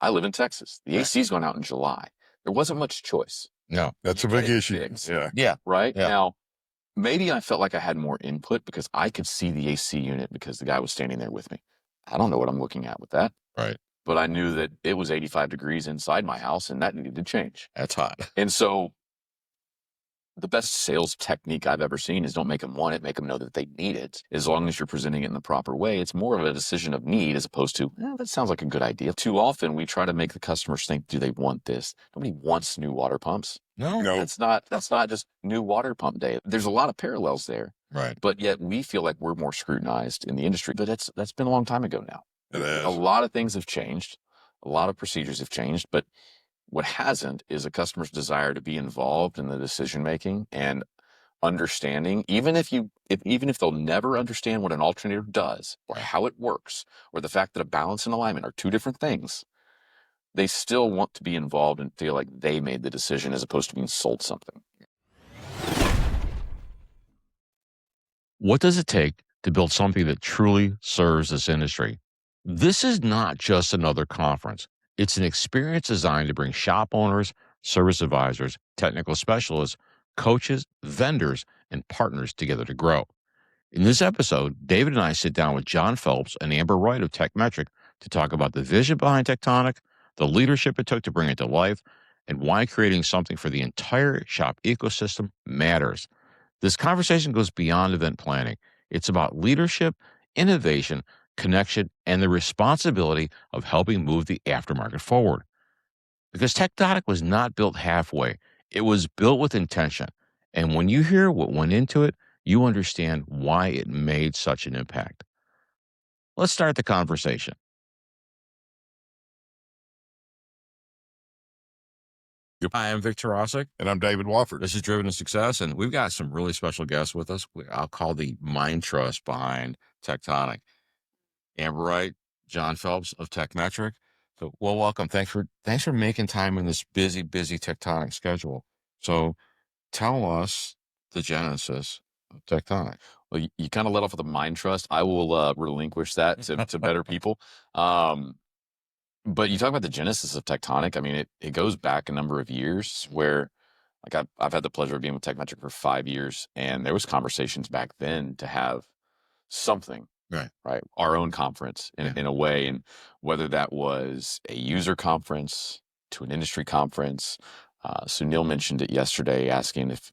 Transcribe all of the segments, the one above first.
I live in Texas. The Right. AC's going out in July. There wasn't much choice. No, That's a Get big it issue. fixed, yeah, right? yeah. Now, maybe I felt like I had more input because I could see the AC unit because the guy was standing there with me. I don't know what I'm looking at with that, Right. but I knew that it was 85 degrees inside my house and that needed to change. That's hot. And so the best sales technique I've ever seen is don't make them want it, make them know that they need it. As long as you're presenting it in the proper way, it's more of a decision of need as opposed to, that sounds like a good idea. Too often we try to make the customers think, do they want this? Nobody wants new water pumps. No. That's not just new water pump day. There's a lot of parallels there. Right. But yet we feel like we're more scrutinized in the industry. But that's been a long time ago now. It is. A lot of things have changed. A lot of procedures have changed, but what hasn't is a customer's desire to be involved in the decision making and understanding, even if they'll never understand what an alternator does or how it works, or the fact that a balance and alignment are two different things, they still want to be involved and feel like they made the decision as opposed to being sold something. What does it take to build something that truly serves this industry? This is not just another conference. It's an experience designed to bring shop owners, service advisors, technical specialists, coaches, vendors, and partners together to grow. In this episode, David and I sit down with John Phelps and Amber Wright of Tekmetric to talk about the vision behind Tektonic, the leadership it took to bring it to life, and why creating something for the entire shop ecosystem matters. This conversation goes beyond event planning. It's about leadership, innovation, connection, and the responsibility of helping move the aftermarket forward. Because Tektonic was not built halfway, it was built with intention. And when you hear what went into it, you understand why it made such an impact. Let's start the conversation. Hi, I'm Vic Tarasik. And I'm David Wofford. This is Driven to Success, and we've got some really special guests with us. I'll call the mind trust behind Tektonic. Amber Wright, John Phelps of Tekmetric. So, well, welcome. Thanks for making time in this busy Tektonic schedule. So, tell us the genesis of Tektonic. Well, you kind of let off with the mind trust. I will relinquish that to better people. But you talk about the genesis of Tektonic. I mean, it goes back a number of years where, like, I've had the pleasure of being with Tekmetric for 5 years, and there was conversations back then to have something, right? Our own conference in a way, and whether that was a user conference to an industry conference. So Neil mentioned it yesterday, asking if,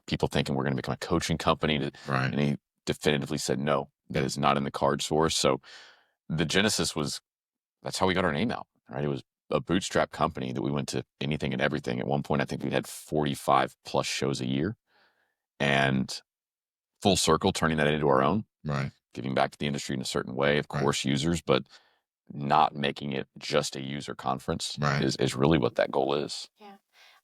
people thinking we're going to become a coaching company, and he definitively said, no, that is not in the cards for us. So the genesis was, that's how we got our name out, right? It was a bootstrap company that we went to anything and everything. At one point, I think we had 45 plus shows a year, and full circle, turning that into our own, giving back to the industry in a certain way, of course, users, but not making it just a user conference is really what that goal is. Yeah.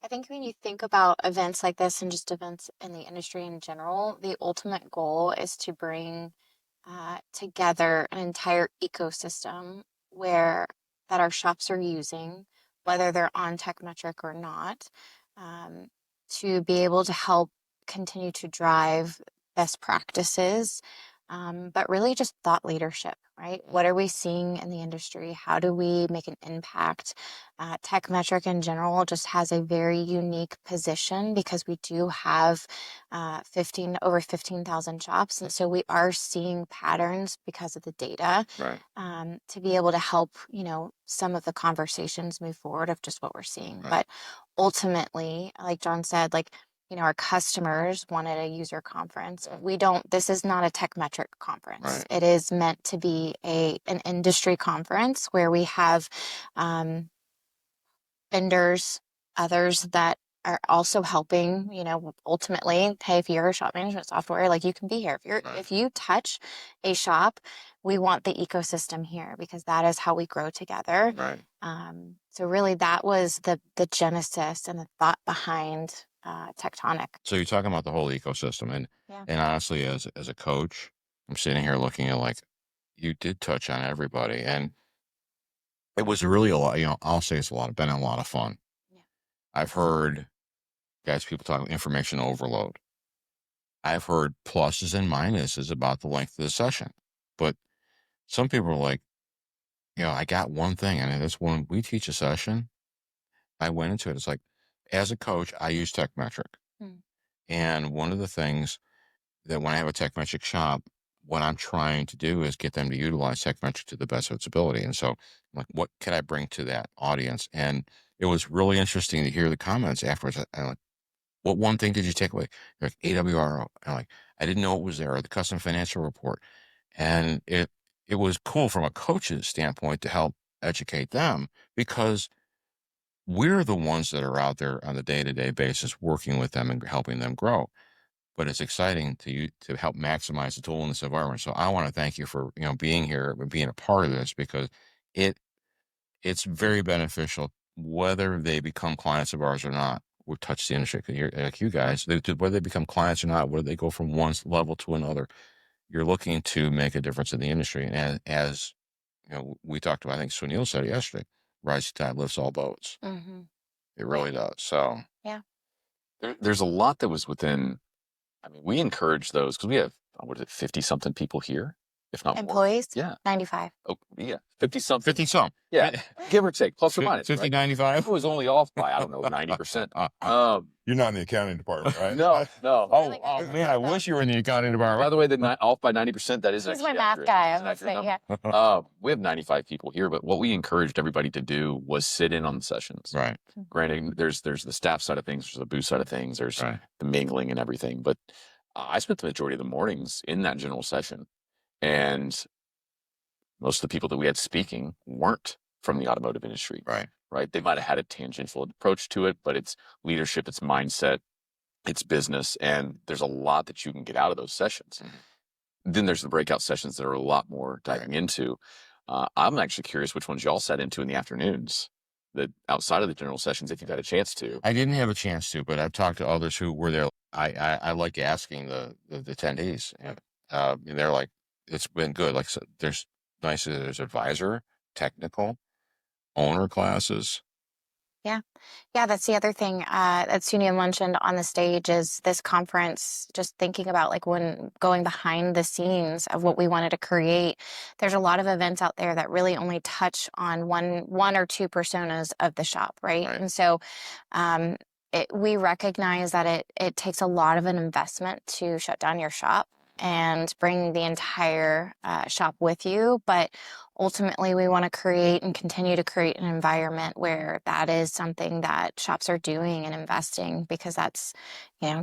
I think when you think about events like this and just events in the industry in general, the ultimate goal is to bring together an entire ecosystem that our shops are using, whether they're on Tekmetric or not, to be able to help continue to drive best practices, but really just thought leadership, right? What are we seeing in the industry? How do we make an impact? Tekmetric in general just has a very unique position because we do have over 15,000 shops. And so we are seeing patterns because of the data to be able to help, some of the conversations move forward of just what we're seeing. But ultimately, like John said, our customers wanted a user conference. This is not a Tekmetric conference. It is meant to be an industry conference where we have vendors, others that are also helping, ultimately, hey, if you're a shop management software, you can be here. If you touch a shop, we want the ecosystem here because that is how we grow together. So really that was the genesis and the thought behind Tektonic. So you're talking about the whole ecosystem, and honestly, as a coach, I'm sitting here looking at you did touch on everybody, and it was really a lot. I'll say it's been a lot of fun. Yeah. I've heard people talking information overload. I've heard pluses and minuses about the length of the session, but some people are like, I got one thing, and it's when we teach a session, I went into it. It's like, as a coach, I use Tekmetric. And one of the things that when I have a Tekmetric shop, what I'm trying to do is get them to utilize Tekmetric to the best of its ability. And so I'm like, what can I bring to that audience? And it was really interesting to hear the comments afterwards. I'm like, what one thing did you take away? They're like, AWRO. I'm like, I didn't know it was there, or the custom financial report. And it was cool from a coach's standpoint to help educate them, because we're the ones that are out there on a day-to-day basis working with them and helping them grow. But it's exciting to help maximize the tool in this environment. So I want to thank you for being here and being a part of this, because it's very beneficial whether they become clients of ours or not. We've touched the industry, like you guys, whether they become clients or not, whether they go from one level to another, you're looking to make a difference in the industry. And as we talked about, I think Sunil said it yesterday, rising tide lifts all boats. It really does. So Yeah. There's a lot that was within. I mean, we encourage those because we have, what is it, 50 something people here, if not Employees? more. Yeah. 95. Oh, yeah. 50 something. 50 some. Yeah. Give or take, plus or minus. 50, right? 95. It was only off by, I don't know, 90%. You're not in the accounting department, right? No. Oh man, I wish you were in the accounting department. By the way, off by 90%, that is He's actually my math accurate. guy. I That's an was accurate saying, number. yeah. We have 95 people here, but what we encouraged everybody to do was sit in on the sessions. Right. Granted, there's the staff side of things, there's the booth side of things, there's the mingling and everything, but I spent the majority of the mornings in that general session, and most of the people that we had speaking weren't from the automotive industry. Right. They might have had a tangential approach to it, but it's leadership, it's mindset, it's business, and there's a lot that you can get out of those sessions. Then there's the breakout sessions that are a lot more diving into. I'm actually curious which ones y'all sat into in the afternoons, that outside of the general sessions, if you've had a chance to. I didn't have a chance to, but I've talked to others who were there. I like asking the attendees, and they're like, it's been good. Like, so there's advisor, technical, owner classes. Yeah, that's the other thing that Sunil mentioned on the stage is this conference, just thinking about like when going behind the scenes of what we wanted to create. There's a lot of events out there that really only touch on one or two personas of the shop, right? And so we recognize that it takes a lot of an investment to shut down your shop and bring the entire shop with you. But ultimately, we want to create and continue to create an environment where that is something that shops are doing and investing, because that's,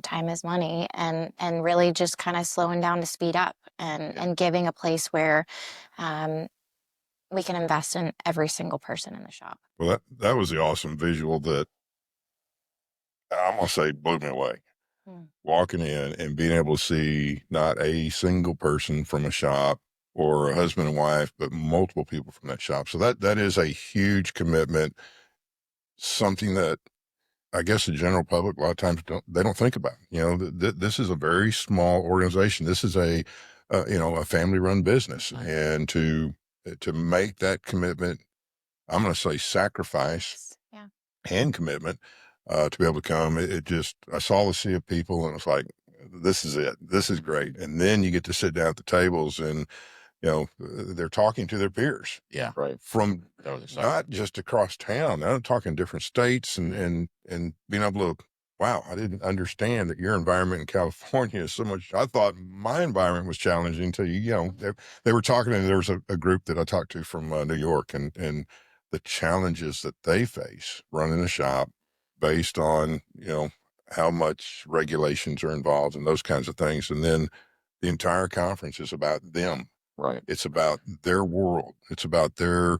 time is money, and really just kind of slowing down to speed up and giving a place where we can invest in every single person in the shop. Well, that was the awesome visual that I'm going to say blew me away. Walking in and being able to see not a single person from a shop or a husband and wife, but multiple people from that shop. So that is a huge commitment, something that I guess the general public a lot of times don't think about. This is a very small organization. This is a family run business, and to make that commitment, I'm going to say sacrifice and commitment to be able to come. I saw the sea of people, and it was like, this is it. This is great. And then you get to sit down at the tables, and they're talking to their peers. Yeah, right. From not just across town. I'm talking different states, and being able to, wow, I didn't understand that your environment in California is so much. I thought my environment was challenging until they were talking, and there was a group that I talked to from New York, and the challenges that they face running a shop based on, how much regulations are involved and those kinds of things. And then the entire conference is about them. Right. It's about their world. It's about their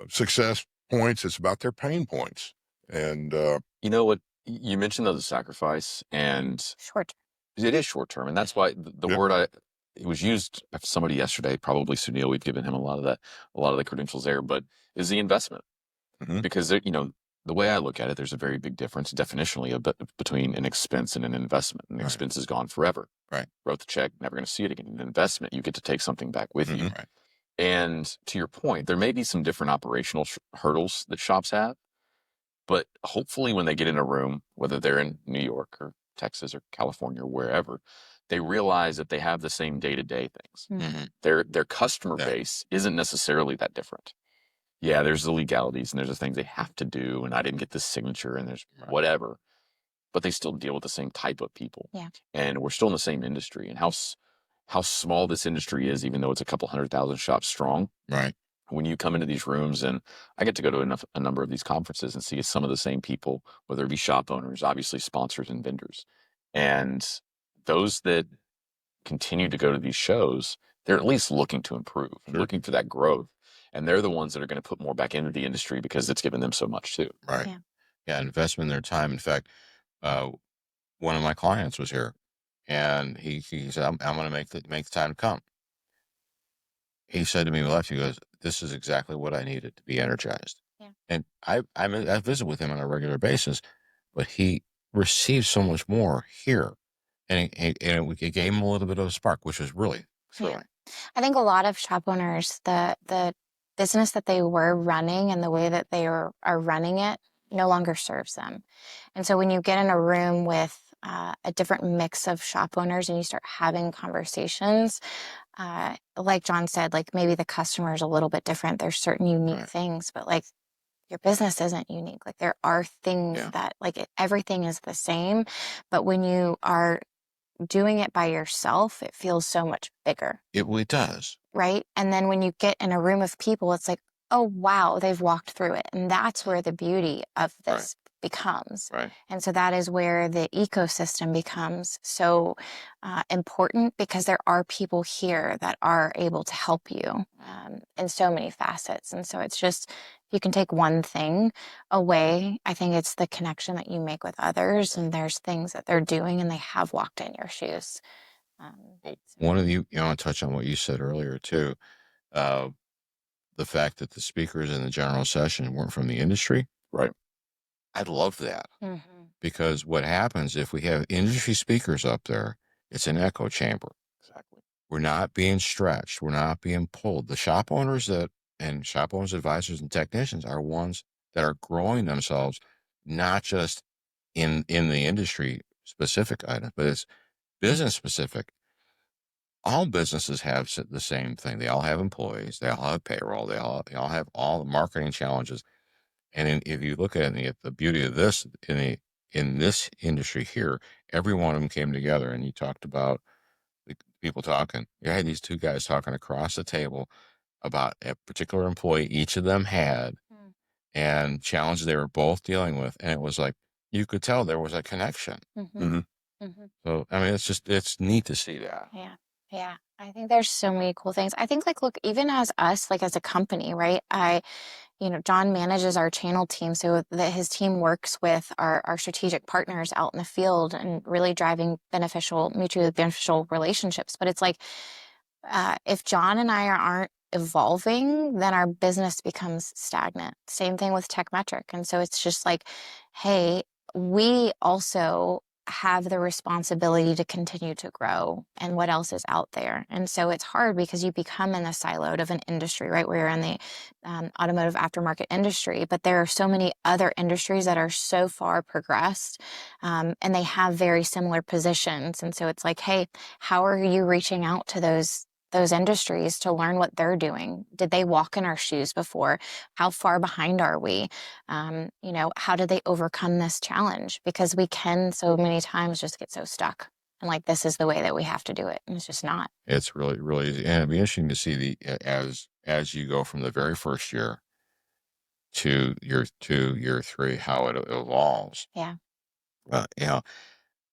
success points. It's about their pain points. And you know what? You mentioned the sacrifice, and short term. It is short term, and that's why the word it was used of somebody yesterday, probably Sunil. We've given him a lot of the credentials there, but is the investment. Because the way I look at it, there's a very big difference definitionally between an expense and an investment. An expense is gone forever. Right. Wrote the check, never going to see it again. An investment, you get to take something back with you. Right. And to your point, there may be some different operational hurdles that shops have, but hopefully when they get in a room, whether they're in New York or Texas or California or wherever, they realize that they have the same day-to-day things. Their customer base isn't necessarily that different. Yeah, there's the legalities and there's the things they have to do, and I didn't get this signature, and there's whatever, but they still deal with the same type of people. Yeah. And we're still in the same industry, and how small this industry is, even though it's a couple 100,000 shops strong. Right. When you come into these rooms, and I get to go to a number of these conferences and see some of the same people, whether it be shop owners, obviously sponsors and vendors. And those that continue to go to these shows, they're at least looking to improve, looking for that growth. And they're the ones that are going to put more back into the industry because it's given them so much too. Right. Yeah. Yeah. Investment in their time. In fact, one of my clients was here, and he said, I'm going to make the time to come. He said to me, left, he goes, this is exactly what I needed to be energized. Yeah. And I visit with him on a regular basis, but he received so much more here. And it gave him a little bit of a spark, which was really thrilling. Yeah. I think a lot of shop owners, the business that they were running and the way that they are running it no longer serves them. And so when you get in a room with a different mix of shop owners and you start having conversations, like John said, like maybe the customer is a little bit different. There's certain unique things, but like your business isn't unique. Like there are things that everything is the same, but when you are doing it by yourself, it feels so much bigger. It really does. Right? And then when you get in a room of people, it's like, oh, wow, they've walked through it. And that's where the beauty of this becomes. Right. And so that is where the ecosystem becomes so important, because there are people here that are able to help you in so many facets. And so it's just, if you can take one thing away, I think it's the connection that you make with others, and there's things that they're doing and they have walked in your shoes. One of you want to touch on what you said earlier too, the fact that the speakers in the general session weren't from the industry. Right. I love that. Mm-hmm. Because what happens if we have industry speakers up there, it's an echo chamber. Exactly. We're not being stretched. We're not being pulled. The shop owners shop owners, advisors, and technicians are ones that are growing themselves, not just in the industry specific items, but it's business specific. All businesses have the same thing. They all have employees. They all have payroll. They all have all the marketing challenges. And if you look at it, the beauty of this in this industry here, every one of them came together, and you talked about the people talking. You had these two guys talking across the table about a particular employee each of them had and challenges they were both dealing with. And it was like, you could tell there was a connection. So, I mean, it's neat to see that. Yeah. Yeah. I think there's so many cool things. I think look, even as us, as a company, right? John manages our channel team, so that his team works with our strategic partners out in the field and really driving mutually beneficial relationships. But it's like, if John and I aren't evolving, then our business becomes stagnant. Same thing with Tekmetric. And so it's just like, hey, we also have the responsibility to continue to grow and what else is out there. And so it's hard because you become in the siloed of an industry, right? We're in the automotive aftermarket industry, but there are so many other industries that are so far progressed, and they have very similar positions. And so it's like, hey, how are you reaching out to those industries to learn what they're doing? Did they walk in our shoes before? How far behind are we? How did they overcome this challenge? Because we can so many times just get so stuck and like, this is the way that we have to do it. And it's just not. It's really, really easy. And it'd be interesting to see as you go from the very first year to year 2, year 3, how it evolves. Yeah.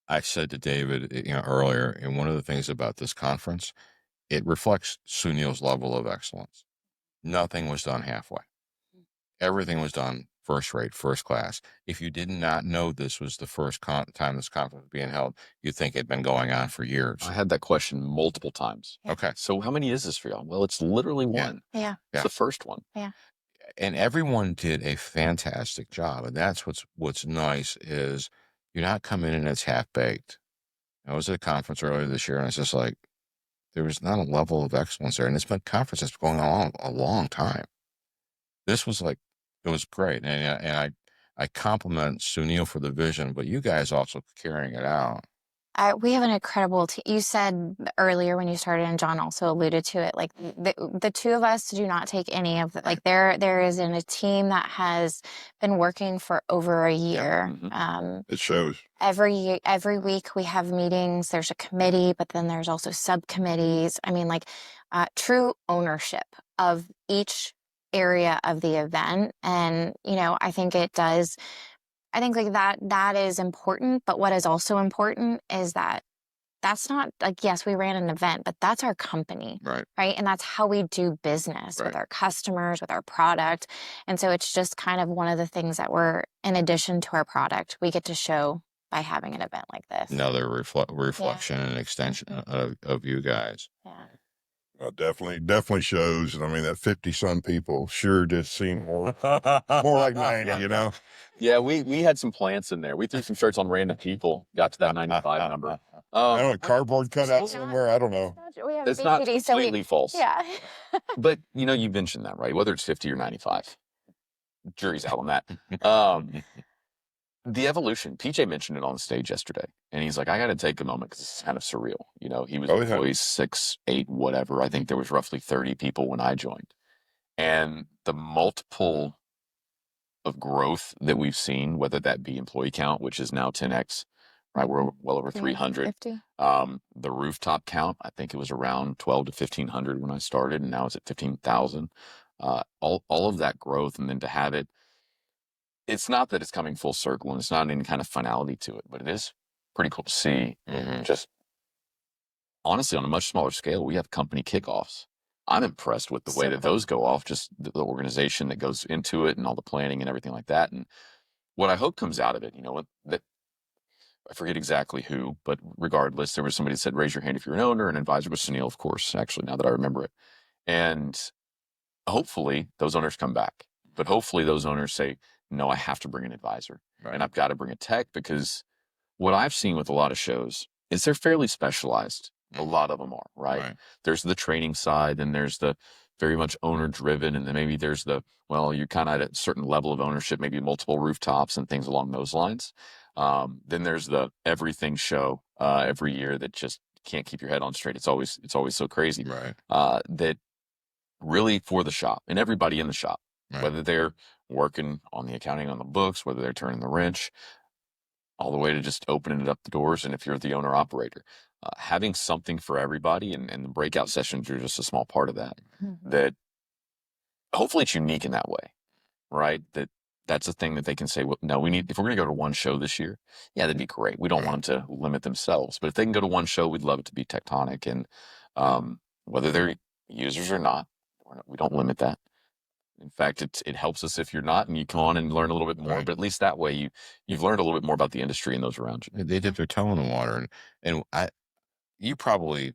I said to David, earlier, and one of the things about this conference, it reflects Sunil's level of excellence. Nothing was done halfway. Everything was done first rate, first class. If you did not know this was the first time this conference was being held, you'd think it'd been going on for years. I had that question multiple times. Yeah. Okay. So how many is this for y'all? Well, it's literally one. Yeah. It's the first one. Yeah. And everyone did a fantastic job. And that's what's nice is you're not coming in and it's half-baked. I was at a conference earlier this year, and it's just like, there was not a level of excellence there. And it's been a conference that's going on a long time. This was like, it was great. And I compliment Sunil for the vision, but you guys also carrying it out. We have an incredible team. You said earlier when you started, and John also alluded to it, like the two of us do not take any of the, like there is a team that has been working for over a year. It shows. Every week we have meetings. There's a committee, but then there's also subcommittees. I mean, like true ownership of each area of the event. And, I think it does. I think like that is important, but what is also important is that that's not like, yes, we ran an event, but that's our company, Right. right? And that's how we do business with our customers, with our product. And so it's just kind of one of the things that we're, in addition to our product, we get to show by having an event like this. Another reflection and extension of you guys. Yeah. Definitely shows. And I mean, that 50-some people sure did seem more like 90, Yeah, we had some plants in there. We threw some shirts on random people, got to that 95 number. I don't know, cardboard cut out somewhere. I don't know. It's not completely false. Yeah. But, you mentioned that, right? Whether it's 50 or 95. Jury's out on that. The evolution. PJ mentioned it on stage yesterday. And he's like, I got to take a moment because it's kind of surreal. He was employees 6, 8, whatever. I think there was roughly 30 people when I joined. And the multiple of growth that we've seen, whether that be employee count, which is now 10x, right? We're well over 300. The rooftop count, I think it was around 12 to 1,500 when I started, and now it's at 15,000. All of that growth, and then to have it, it's not that it's coming full circle, and it's not any kind of finality to it, but it is pretty cool to see. Just honestly, on a much smaller scale, we have company kickoffs. I'm impressed with the way that those go off, just the organization that goes into it and all the planning and everything like that. And what I hope comes out of it, that I forget exactly who, but regardless, there was somebody that said, raise your hand if you're an owner. An advisor was Sunil, of course, actually, now that I remember it. And hopefully those owners come back. But hopefully those owners say, no, I have to bring an advisor. Right. And I've got to bring a tech, because what I've seen with a lot of shows is they're fairly specialized. A lot of them are, right? There's the training side, and there's the very much owner driven. And then maybe there's you're kind of at a certain level of ownership, maybe multiple rooftops and things along those lines. Then there's the everything show every year that just can't keep your head on straight. It's always so crazy. Right. That really for the shop and everybody in the shop, whether they're working on the accounting on the books, whether they're turning the wrench, all the way to just opening up the doors. And if you're the owner operator, having something for everybody, and the breakout sessions are just a small part of that, that hopefully it's unique in that way, right? That's a thing that they can say, well, no, if we're going to go to one show this year, yeah, that'd be great. We don't want them to limit themselves, but if they can go to one show, we'd love it to be Tektonic. And whether they're users or not, we don't limit that. In fact, it helps us if you're not, and you come on and learn a little bit more. But at least that way, you've learned a little bit more about the industry and those around you. They dip their toe in the water, and you probably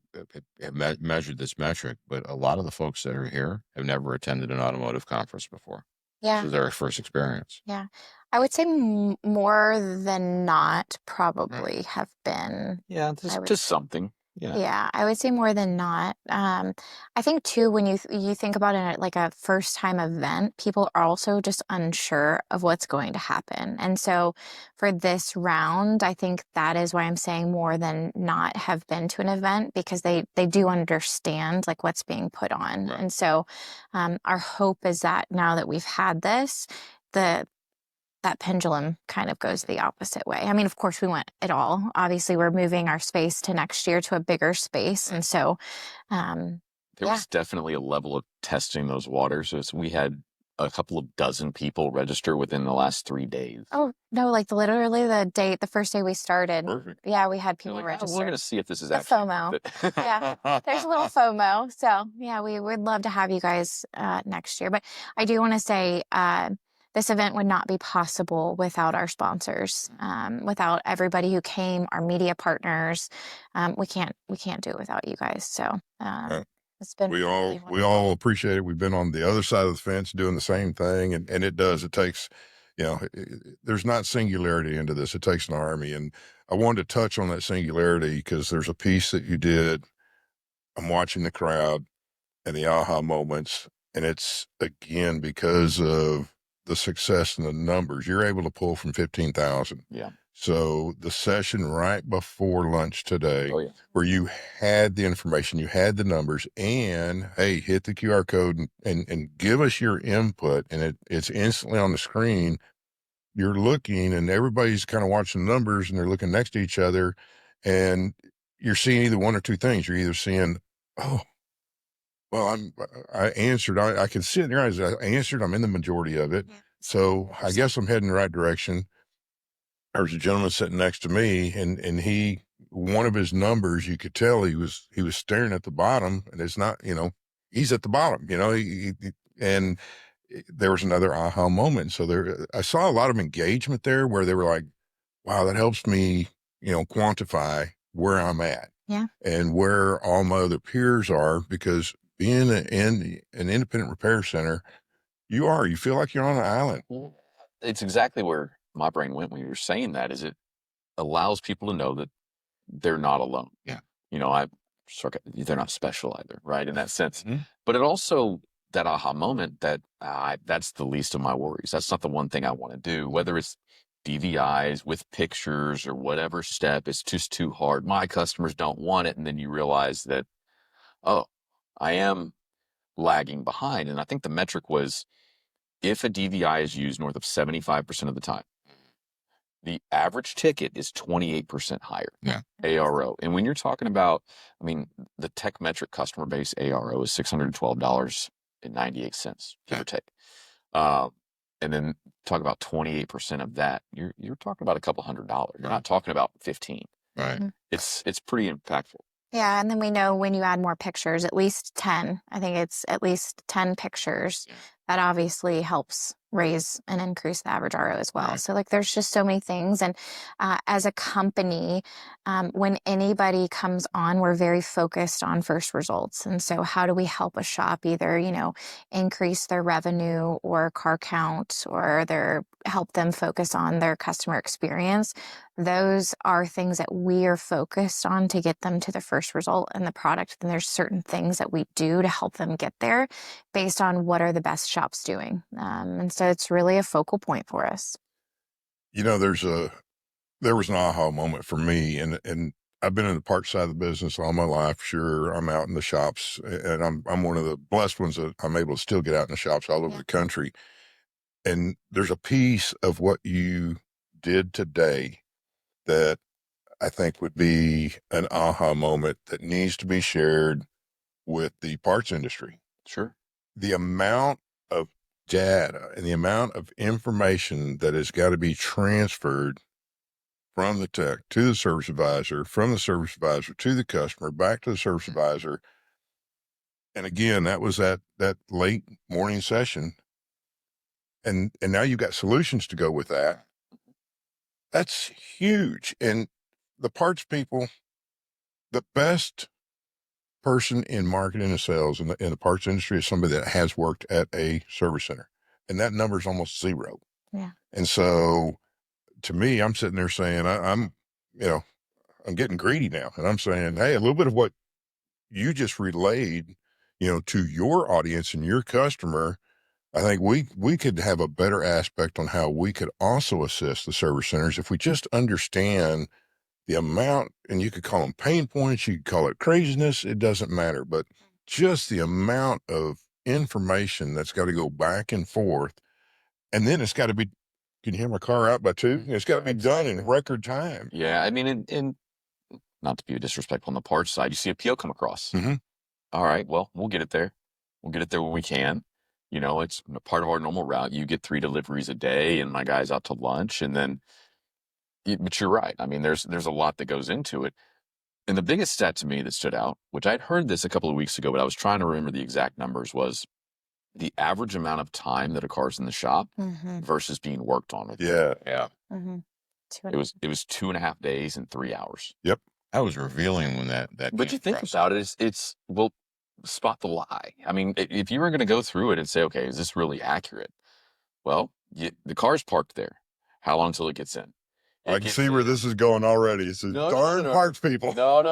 have measured this metric, but a lot of the folks that are here have never attended an automotive conference before. Yeah, this is their first experience. Yeah, I would say more than not probably have been. Yeah, just something. Yeah, I would say more than not. I think too, when you think about it like a first time event, people are also just unsure of what's going to happen. And so for this round, I think that is why I'm saying more than not have been to an event, because they do understand like what's being put on. And so our hope is that now that we've had this, that pendulum kind of goes the opposite way. I mean, of course, we want it all. Obviously, we're moving our space to next year to a bigger space. And so there was definitely a level of testing those waters. We had a couple of dozen people register within the last 3 days. Oh, no, like literally the first day we started. Perfect. Yeah, we had people register. We're going to see if this is actually FOMO. Yeah, there's a little FOMO. So, yeah, we would love to have you guys next year. But I do want to say, this event would not be possible without our sponsors, without everybody who came, our media partners. We can't do it without you guys. So it's been we all appreciate it. We've been on the other side of the fence doing the same thing, and it takes, there's not singularity into this. It takes an army, and I wanted to touch on that singularity because there's a piece that you did. I'm watching the crowd and the aha moments, and it's again because of the success and the numbers you're able to pull from 15,000 So the session right before lunch today, Oh, yeah. where you had the information, you had the numbers, and hey, hit the QR code and give us your input, and it's instantly on the screen. You're looking, and everybody's kind of watching the numbers, and they're looking next to each other, and you're seeing either one or two things. You're either seeing, oh, well, I answered. I can see it in your eyes. I answered. I'm in the majority of it. Yeah. So I guess I'm heading the right direction. There's a gentleman sitting next to me, and one of his numbers, you could tell he was staring at the bottom, and it's not, he's at the bottom, and there was another aha moment. So I saw a lot of engagement there where they were like, wow, that helps me, quantify where I'm at. Yeah. And where all my other peers are, because being in an independent repair center, you feel like you're on an island. It's exactly where my brain went when you were saying that, is it allows people to know that they're not alone. Yeah. They're not special either, right? In that sense. Mm-hmm. But it also, that aha moment that that's the least of my worries. That's not the one thing I want to do, whether it's DVIs with pictures or whatever step, it's just too hard. My customers don't want it. And then you realize that, oh, I am lagging behind. And I think the metric was, if a DVI is used north of 75% of the time, the average ticket is 28% higher. Yeah. ARO. And when you're talking about, the Tekmetric customer base ARO is $612.98, give or take. And then talk about 28% of that, you're talking about a couple $100. You're not talking about 15. Right. Mm-hmm. It's pretty impactful. Yeah, and then we know when you add more pictures, at least 10, I think it's at least 10 pictures, that obviously helps raise and increase the average RO as well. Right. So there's just so many things. And as a company, when anybody comes on, we're very focused on first results. And so how do we help a shop either, increase their revenue or car count, or help them focus on their customer experience? Those are things that we are focused on to get them to the first result in the product. Then there's certain things that we do to help them get there based on what are the best shops doing. And so it's really a focal point for us. There was an aha moment for me, and I've been in the parts side of the business all my life. Sure, I'm out in the shops, and I'm one of the blessed ones that I'm able to still get out in the shops all over the country. And there's a piece of what you did today that I think would be an aha moment that needs to be shared with the parts industry. Sure. The amount of data and the amount of information that has got to be transferred from the tech to the service advisor, from the service advisor to the customer, back to the service advisor. And again, that was that late morning session. And now you've got solutions to go with that. That's huge. And the parts people, the best person in marketing and sales in the parts industry is somebody that has worked at a service center. And that number is almost zero. Yeah. And so to me, I'm sitting there saying, I'm getting greedy now. And I'm saying, hey, a little bit of what you just relayed, to your audience and your customer, I think we could have a better aspect on how we could also assist the service centers if we just understand the amount, and you could call them pain points, you could call it craziness, it doesn't matter, but just the amount of information that's got to go back and forth. And then it's got to be, can you hear my car out by 2? It's got to be done in record time. Yeah. And not to be disrespectful on the parts side, you see a PO come across. Mm-hmm. All right, well, we'll get it there. We'll get it there when we can. It's part of our normal route. You get 3 deliveries a day, and my guy's out to lunch. And then, but you're right. There's a lot that goes into it. And the biggest stat to me that stood out, which I'd heard this a couple of weeks ago, but I was trying to remember the exact numbers, was the average amount of time that a car's in the shop versus being worked on. Yeah. Mm-hmm. It was 2.5 days and 3 hours. Yep. That was revealing when that But you think about it, it's well, spot the lie. If you were going to go through it and say, okay, is this really accurate? Well, the car's parked there. How long till it gets in? I can see where this is going already. It's darn parts people. No.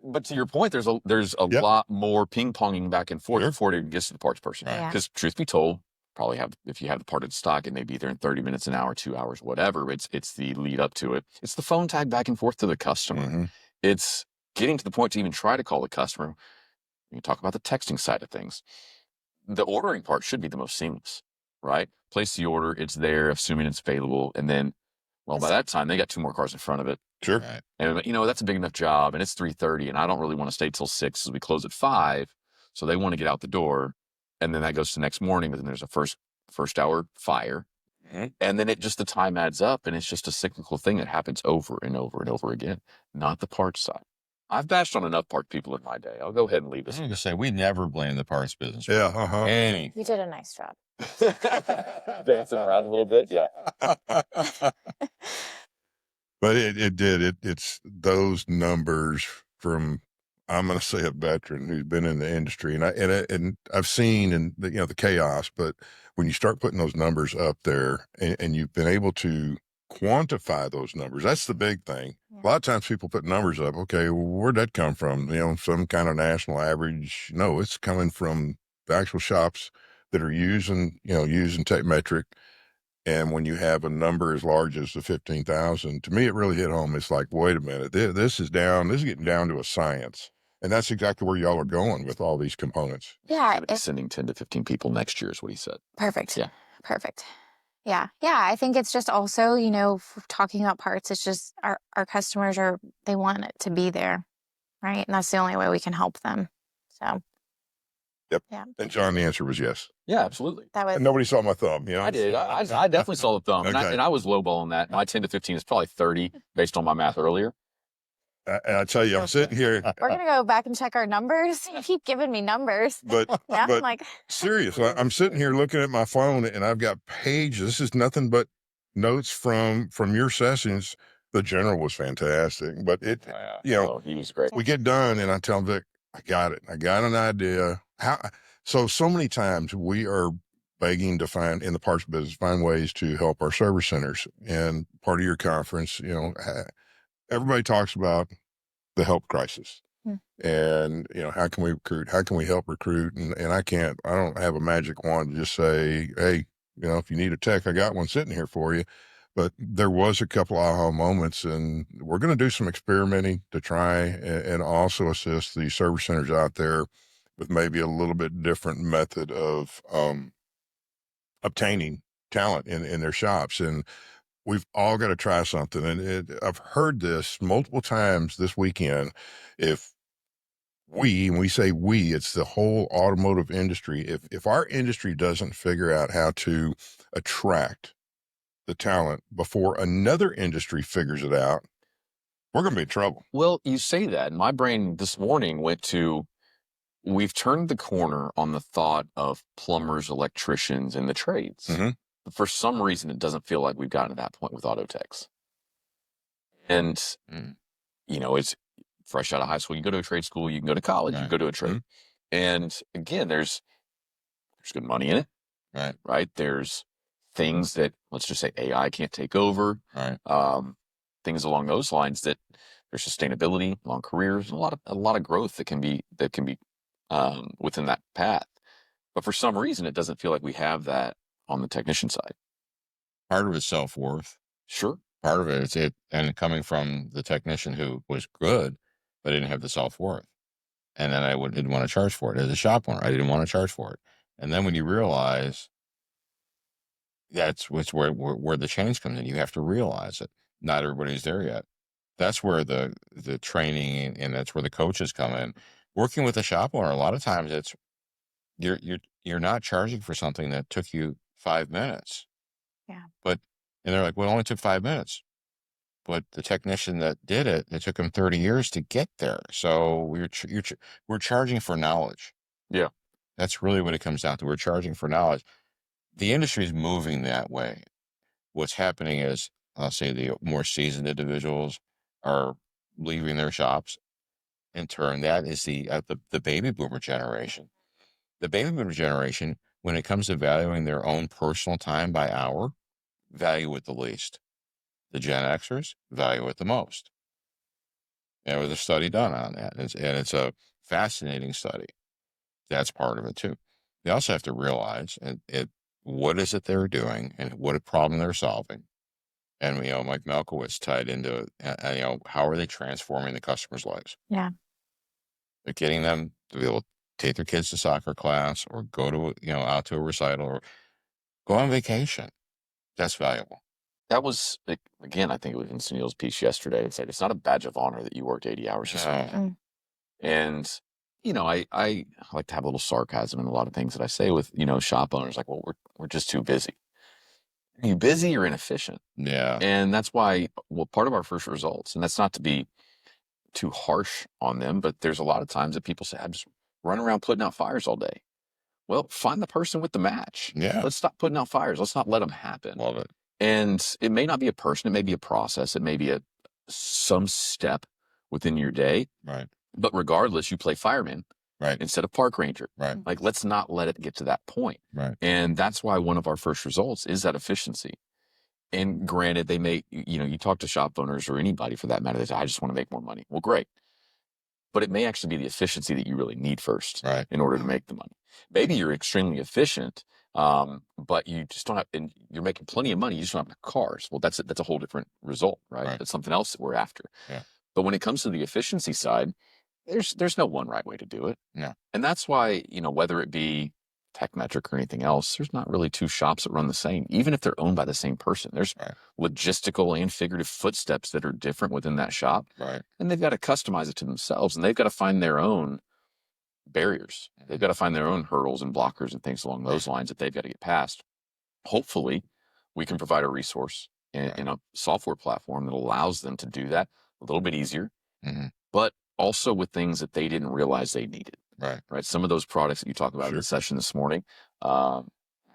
But to your point, there's a lot more ping-ponging back and forth before it gets to the parts person. Yeah. Because truth be told, probably have, if you have the part in stock, it may be there in 30 minutes, an hour, 2 hours, whatever. It's the lead up to it. It's the phone tag back and forth to the customer. Mm-hmm. It's getting to the point to even try to call the customer. You talk about the texting side of things. The ordering part should be the most seamless, right? Place the order, it's there, assuming it's available, and then, well, by that time they got 2 more cars in front of it. Sure. Right. And that's a big enough job, and it's 3:30, and I don't really want to stay till 6, as we close at 5. So they want to get out the door, and then that goes to the next morning. But then there's a first hour fire, and then the time adds up, and it's just a cyclical thing that happens over and over and over again. Not the parts side. I've bashed on enough part people in my day. I'll go ahead and leave I was this. going to say, we never blame the parts business. Yeah. Uh-huh. Any. You did a nice job. Dancing around a little bit, yeah. But it did. It's those numbers from, I'm going to say, a veteran who's been in the industry, and I've seen the chaos. But when you start putting those numbers up there, and you've been able to quantify those numbers, that's the big thing. Yeah. A lot of times people put numbers up. Okay, well, where'd that come from? Some kind of national average. No, it's coming from the actual shops that are using Tekmetric. And when you have a number as large as the 15,000, to me, it really hit home. It's like, wait a minute, this is getting down to a science. And that's exactly where y'all are going with all these components. Yeah. Sending 10 to 15 people next year is what he said. Perfect. Yeah. Perfect. Yeah. Yeah. I think it's just also, talking about parts, it's just our customers they want it to be there. Right. And that's the only way we can help them. So. Yep. Yeah. And John, the answer was yes. Yeah, absolutely. That was. And nobody saw my thumb. I did. I definitely saw the thumb. Okay. And I was lowballing that. My 10 to 15 is probably 30 based on my math earlier. And I tell you, I'm sitting here. We're going to go back and check our numbers. You keep giving me numbers. But, yeah, but I'm like. serious. I'm sitting here looking at my phone, and I've got pages. This is nothing but notes from your sessions. The general was fantastic, but he was great. We get done, and I tell Vic, I got it. I got an idea. So many times we are begging to find, in the parts business, find ways to help our service centers. And part of your conference, everybody talks about the help crisis. And, how can we recruit? How can we help recruit? And I don't have a magic wand to just say, hey, if you need a tech, I got one sitting here for you. But there was a couple aha moments, and we're going to do some experimenting to try and also assist the service centers out there with maybe a little bit different method of obtaining talent in their shops. And we've all got to try something. And I've heard this multiple times this weekend. If when we say we, it's the whole automotive industry. If our industry doesn't figure out how to attract the talent before another industry figures it out, we're going to be in trouble. Well, you say that, and my brain this morning went to, we've turned the corner on the thought of plumbers, electricians, and the trades. Mm-hmm. But for some reason, it doesn't feel like we've gotten to that point with auto techs. And, it's fresh out of high school. You go to a trade school, you can go to college, you can go to a trade. Mm-hmm. And again, there's good money in it. Right? There's things that, let's just say, AI can't take over. Things along those lines, that there's sustainability, long careers, and a lot of growth that can be within that path. But for some reason, it doesn't feel like we have that on the technician side. Part of it's self-worth. Sure. Part of it and coming from the technician who was good, but didn't have the self-worth. And then I didn't want to charge for it. As a shop owner, I didn't want to charge for it. And then when you realize that's where the change comes in, you have to realize it. Not everybody's there yet. That's where the training and that's where the coaches come in. Working with a shop owner, a lot of times it's you're not charging for something that took you 5 minutes. Yeah. And they're like, well, it only took 5 minutes. But the technician that did it took him 30 years to get there. So we're charging for knowledge. Yeah. That's really what it comes down to. We're charging for knowledge. The industry is moving that way. What's happening is, I'll say, the more seasoned individuals are leaving their shops. In turn, that is the baby boomer generation. The baby boomer generation, when it comes to valuing their own personal time by hour, value it the least. The Gen Xers value it the most. There was a study done on that, and it's a fascinating study. That's part of it too. They also have to realize, and what is it they're doing and what problem they're solving. And, Mike Malkowitz tied into, how are they transforming the customers' lives? Yeah. They're getting them to be able to take their kids to soccer class or go to, out to a recital or go on vacation. That's valuable. That was, again, I think it was in Sunil's piece yesterday. It said it's not a badge of honor that you worked 80 hours this week. And, I like to have a little sarcasm in a lot of things that I say with, shop owners, like, well, we're just too busy. Are you busy or inefficient? Yeah. And that's why, part of our first results, and that's not to be too harsh on them, but there's a lot of times that people say, I'm just running around putting out fires all day. Well, find the person with the match. Yeah. Let's stop putting out fires. Let's not let them happen. Love it. And it may not be a person. It may be a process. It may be some step within your day. Right. But regardless, you play fireman. Right. Instead of park ranger. Right. Like, let's not let it get to that point. Right. And that's why one of our first results is that efficiency. And granted, they may, you talk to shop owners or anybody for that matter, they say, I just want to make more money. Well, great. But it may actually be the efficiency that you really need first in order to make the money. Maybe you're extremely efficient, but you just don't have, and you're making plenty of money, you just don't have the cars. Well, that's a whole different result, right? That's something else that we're after. Yeah. But when it comes to the efficiency side, there's no one right way to do it. No. And that's why, whether it be Tekmetric or anything else, there's not really two shops that run the same, even if they're owned by the same person. There's logistical and figurative footsteps that are different within that shop. Right. And they've got to customize it to themselves, and they've got to find their own barriers. They've got to find their own hurdles and blockers and things along those lines that they've got to get past. Hopefully, we can provide a resource in a software platform that allows them to do that a little bit easier, but also with things that they didn't realize they needed. Right. Some of those products that you talked about in the session this morning, I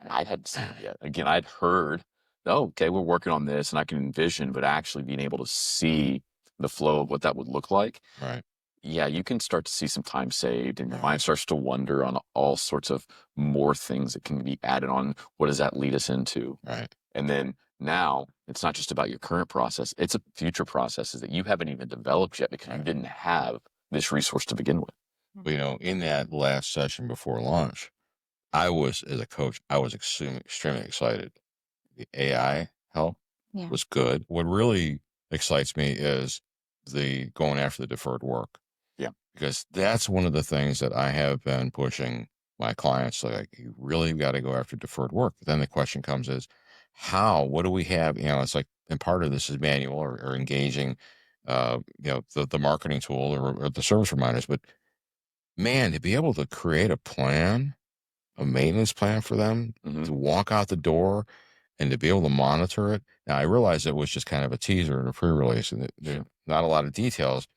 hadn't seen it yet. Again, I'd heard, okay, we're working on this, and I can envision, but actually being able to see the flow of what that would look like. Right. Yeah, you can start to see some time saved, and your mind starts to wonder on all sorts of more things that can be added on. What does that lead us into? Right. And then now it's not just about your current process. It's a future processes that you haven't even developed yet because you didn't have this resource to begin with. Well, in that last session before launch, as a coach, I was extremely excited. The AI help was good. What really excites me is the going after the deferred work. Yeah. Because that's one of the things that I have been pushing my clients. Like, you really got to go after deferred work. But then the question comes is, what do we have? It's like, and part of this is manual or engaging, the marketing tool or the service reminders. But man, to be able to create a maintenance plan for them to walk out the door and to be able to monitor it. Now, I realized it was just kind of a teaser and a pre-release, and there's not a lot of details,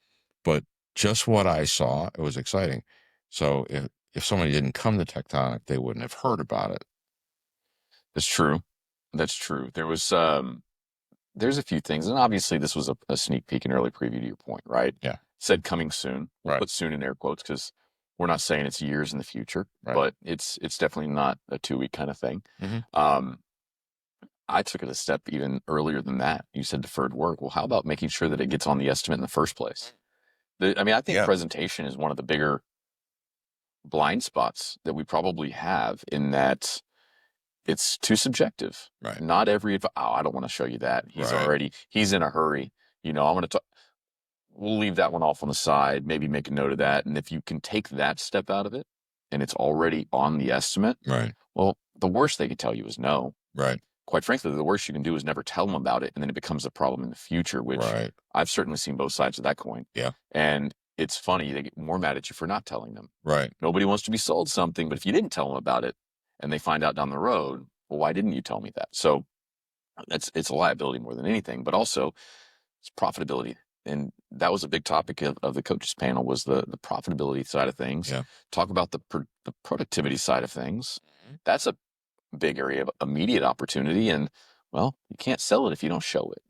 but just what I saw, it was exciting. So if somebody didn't come to Tektonic, they wouldn't have heard about it. That's true. That's true. There's a few things, and obviously this was a sneak peek, an early preview to your point, right? Yeah. Said coming soon. We'll put soon in air quotes because we're not saying it's years in the future, but it's definitely not a 2-week kind of thing. I took it a step even earlier than that. You said deferred work. Well, how about making sure that it gets on the estimate in the first place? I think presentation is one of the bigger blind spots that we probably have, in that it's too subjective. Right. Not every, I don't want to show you that. He's in a hurry. I'm going to talk. We'll leave that one off on the side, maybe make a note of that. And if you can take that step out of it and it's already on the estimate, well, the worst they could tell you is no. Right. Quite frankly, the worst you can do is never tell them about it, and then it becomes a problem in the future, which I've certainly seen both sides of that coin. Yeah. And it's funny, they get more mad at you for not telling them. Right. Nobody wants to be sold something, but if you didn't tell them about it and they find out down the road, well, why didn't you tell me that? So it's a liability more than anything, but also it's profitability. And that was a big topic of the coaches panel, was the profitability side of things. Yeah. Talk about the productivity side of things. That's a big area of immediate opportunity. And, well, you can't sell it if you don't show it.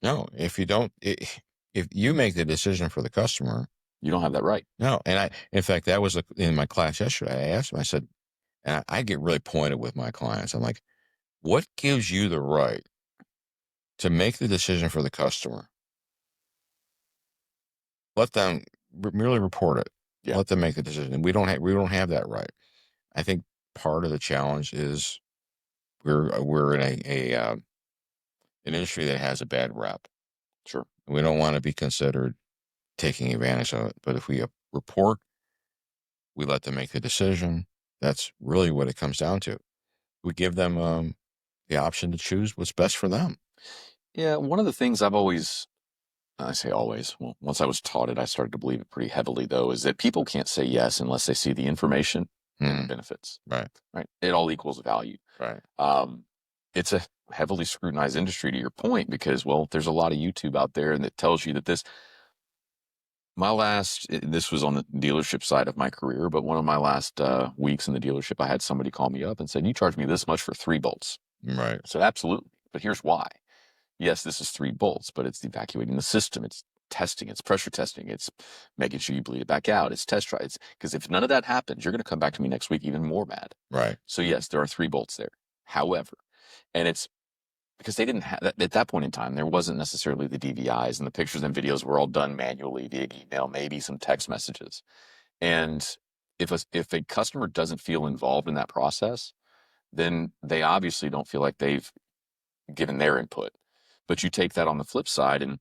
No. If you don't, if you make the decision for the customer, you don't have that right. No. And in fact, that was in my class yesterday. I asked him, I said, and I get really pointed with my clients. I'm like, what gives you the right to make the decision for the customer? Let them merely report it. Let them make the decision. And we don't have that right. I think part of the challenge is we're in an industry that has a bad rep. Sure. We don't want to be considered taking advantage of it. But if we report, we let them make the decision. That's really what it comes down to. We give them the option to choose what's best for them. Yeah, one of the things I say always, well, once I was taught it, I started to believe it pretty heavily, though, is that people can't say yes unless they see the information and the benefits. Right. Right. It all equals value. Right. It's a heavily scrutinized industry, to your point, because, well, there's a lot of YouTube out there and that tells you that this was on the dealership side of my career, but one of my last weeks in the dealership, I had somebody call me up and said, "You charge me this much for 3 bolts." Right. I said, "Absolutely. But here's why. Yes, this is 3 bolts, but it's evacuating the system. It's testing, it's pressure testing, it's making sure you bleed it back out, it's test drives. Because if none of that happens, you're going to come back to me next week even more mad." Right. So yes, there are 3 bolts there. However, and it's because they didn't have at that point in time, there wasn't necessarily the DVIs, and the pictures and videos were all done manually via email, maybe some text messages. And if a customer doesn't feel involved in that process, then they obviously don't feel like they've given their input. But you take that on the flip side, and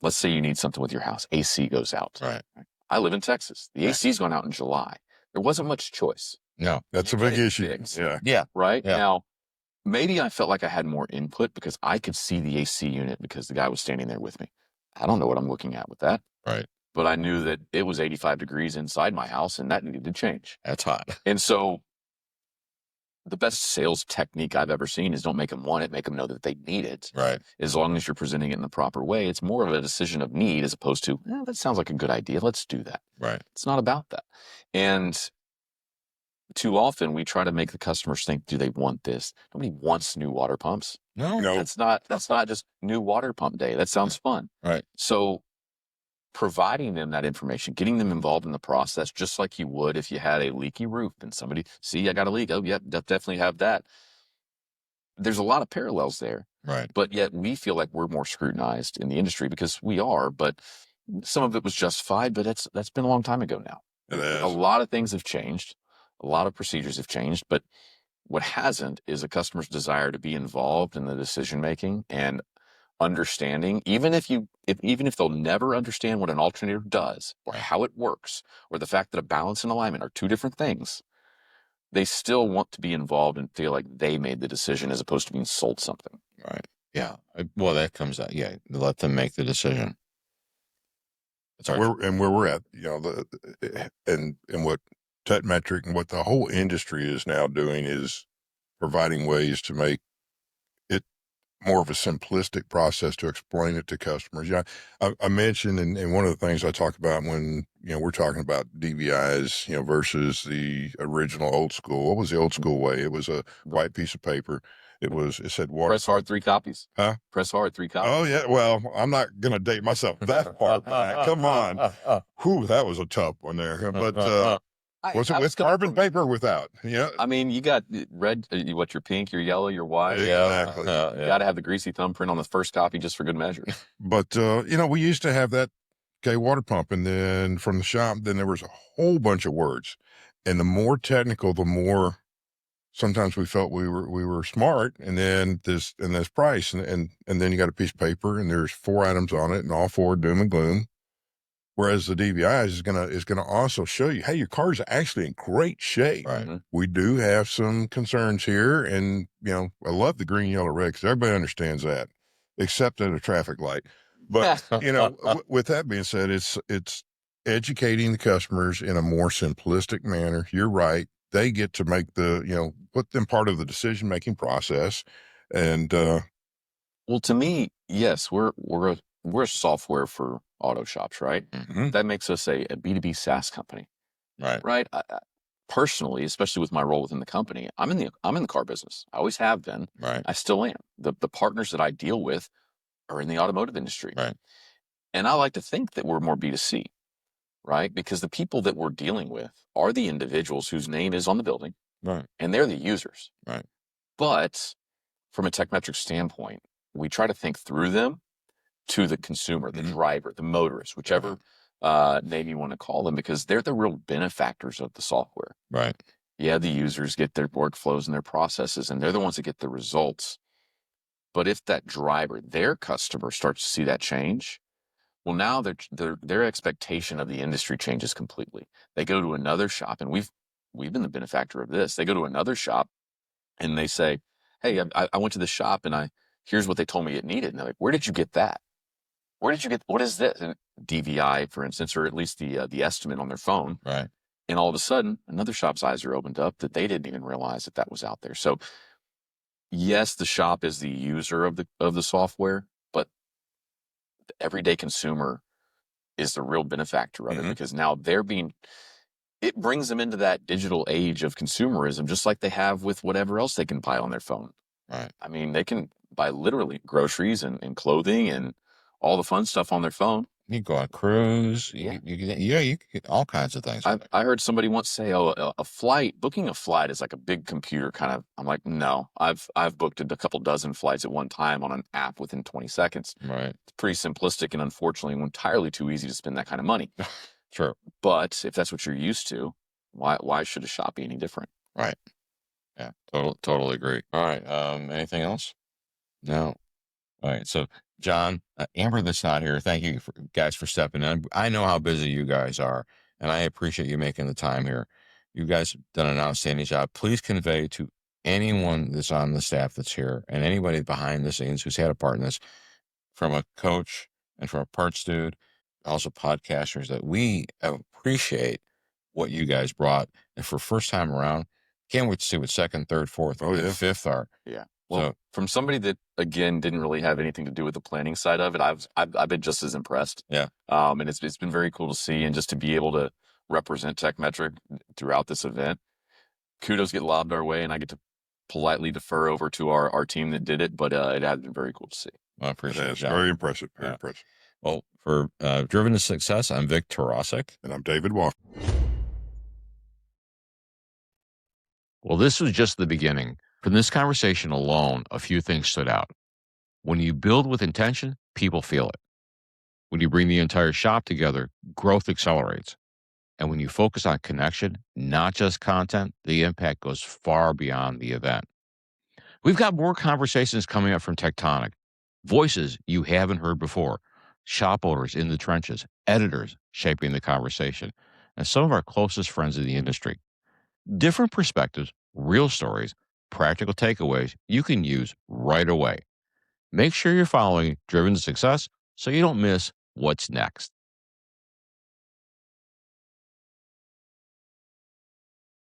let's say you need something with your house. AC goes out. Right. I live in Texas. The AC's gone out in July. There wasn't much choice. No. That's a You get big it issue. fixed. Yeah. Yeah. Right? Yeah. Now, maybe I felt like I had more input because I could see the AC unit because the guy was standing there with me. I don't know what I'm looking at with that. Right. But I knew that it was 85 degrees inside my house and that needed to change. That's hot. And so the best sales technique I've ever seen is don't make them want it, make them know that they need it. Right. As long as you're presenting it in the proper way, it's more of a decision of need as opposed to, that sounds like a good idea. Let's do that. Right. It's not about that. And too often we try to make the customers think, do they want this? Nobody wants new water pumps. No. That's not just new water pump day. That sounds fun. Right. So providing them that information, getting them involved in the process, just like you would if you had a leaky roof and somebody, see, I got a leak. Oh, yeah, definitely have that. There's a lot of parallels there. Right. But yet we feel like we're more scrutinized in the industry because we are, but some of it was justified, but that's been a long time ago now. It is. A lot of things have changed. A lot of procedures have changed, but what hasn't is a customer's desire to be involved in the decision making and understanding, even if they'll never understand what an alternator does or how it works, or the fact that a balance and alignment are 2 different things, they still want to be involved and feel like they made the decision as opposed to being sold something. Right. Yeah. Well, that comes out. Yeah. Let them make the decision. Where we're at, and what Tekmetric and what the whole industry is now doing is providing ways to make it more of a simplistic process to explain it to customers. Yeah, I mentioned, and one of the things I talk about when we're talking about DVIs, versus the original old school. What was the old school way? It was a white piece of paper. It said water. Press hard 3 copies. Huh? Press hard 3 copies. Oh yeah. Well, I'm not gonna date myself that far back. Come on. Whew, that was a tough one there. But was it with carbon paper or without? Yeah. I mean, you got red, your pink, your yellow, your white. Exactly. You got to have the greasy thumbprint on the first copy just for good measure. But, we used to have that water pump, and then from the shop, then there was a whole bunch of words. And the more technical, the more sometimes we felt we were smart. And then this price, and then you got a piece of paper and there's 4 items on it and all 4 doom and gloom. Whereas the DVI is gonna also show you, hey, your car's actually in great shape. Right. Mm-hmm. We do have some concerns here, and I love the green, yellow, red because everybody understands that, except at a traffic light. But with that being said, it's educating the customers in a more simplistic manner. You're right; they get to make put them part of the decision making process, and well, to me, yes, we're a software for auto shops, right? Mm-hmm. That makes us a B2B SaaS company, right? Right. I, personally, especially with my role within the company, I'm in the car business. I always have been. Right. I still am. The partners that I deal with are in the automotive industry, right? And I like to think that we're more B2C, right? Because the people that we're dealing with are the individuals whose name is on the building, right? And they're the users, right? But from a Tekmetric standpoint, we try to think through them to the consumer, the driver, the motorist, whichever name you want to call them, because they're the real benefactors of the software. Right. Yeah, the users get their workflows and their processes, and they're the ones that get the results. But if that driver, their customer, starts to see that change, well, now their expectation of the industry changes completely. They go to another shop, and we've been the benefactor of this. They go to another shop and they say, "Hey, I went to the shop and here's what they told me it needed." And they're like, "Where did you get that? Where did you get, what is this?" And DVI, for instance, or at least the estimate on their phone. Right. And all of a sudden, another shop's eyes are opened up that they didn't even realize that was out there. So yes, the shop is the user of the software, but the everyday consumer is the real benefactor of it, because now it brings them into that digital age of consumerism, just like they have with whatever else they can buy on their phone. Right. I mean, they can buy literally groceries and clothing and all the fun stuff on their phone. You go on cruise. Yeah. You can get all kinds of things. I heard somebody once say, "Oh, booking a flight is like a big computer kind of." I'm like, no, I've booked a couple dozen flights at one time on an app within 20 seconds. Right. It's pretty simplistic and unfortunately entirely too easy to spend that kind of money. True. But if that's what you're used to, why should a shop be any different? Right. Yeah. Totally agree. All right. Anything else? No. All right. So, John, Amber, that's not here. Thank you guys for stepping in. I know how busy you guys are, and I appreciate you making the time here. You guys have done an outstanding job. Please convey to anyone that's on the staff that's here and anybody behind the scenes who's had a part in this, from a coach and from a parts dude, also podcasters, that we appreciate what you guys brought. And for first time around, can't wait to see what second, third, fourth, and fifth are. Yeah. Well, from somebody that, again, didn't really have anything to do with the planning side of it, I've been just as impressed. Yeah. And it's been very cool to see, and just to be able to represent Tekmetric throughout this event. Kudos get lobbed our way, and I get to politely defer over to our team that did it, but it has been very cool to see. I appreciate it. It's very impressive. Very impressive. Well, for Driven to Success, I'm Vic Tarasik. And I'm David Wofford. Well, this was just the beginning. From this conversation alone, a few things stood out. When you build with intention, people feel it. When you bring the entire shop together, growth accelerates. And when you focus on connection, not just content, the impact goes far beyond the event. We've got more conversations coming up from Tektonic. Voices you haven't heard before, shop owners in the trenches, editors shaping the conversation, and some of our closest friends in the industry. Different perspectives, real stories, practical takeaways you can use right away. Make sure you're following Driven to Success so you don't miss what's next.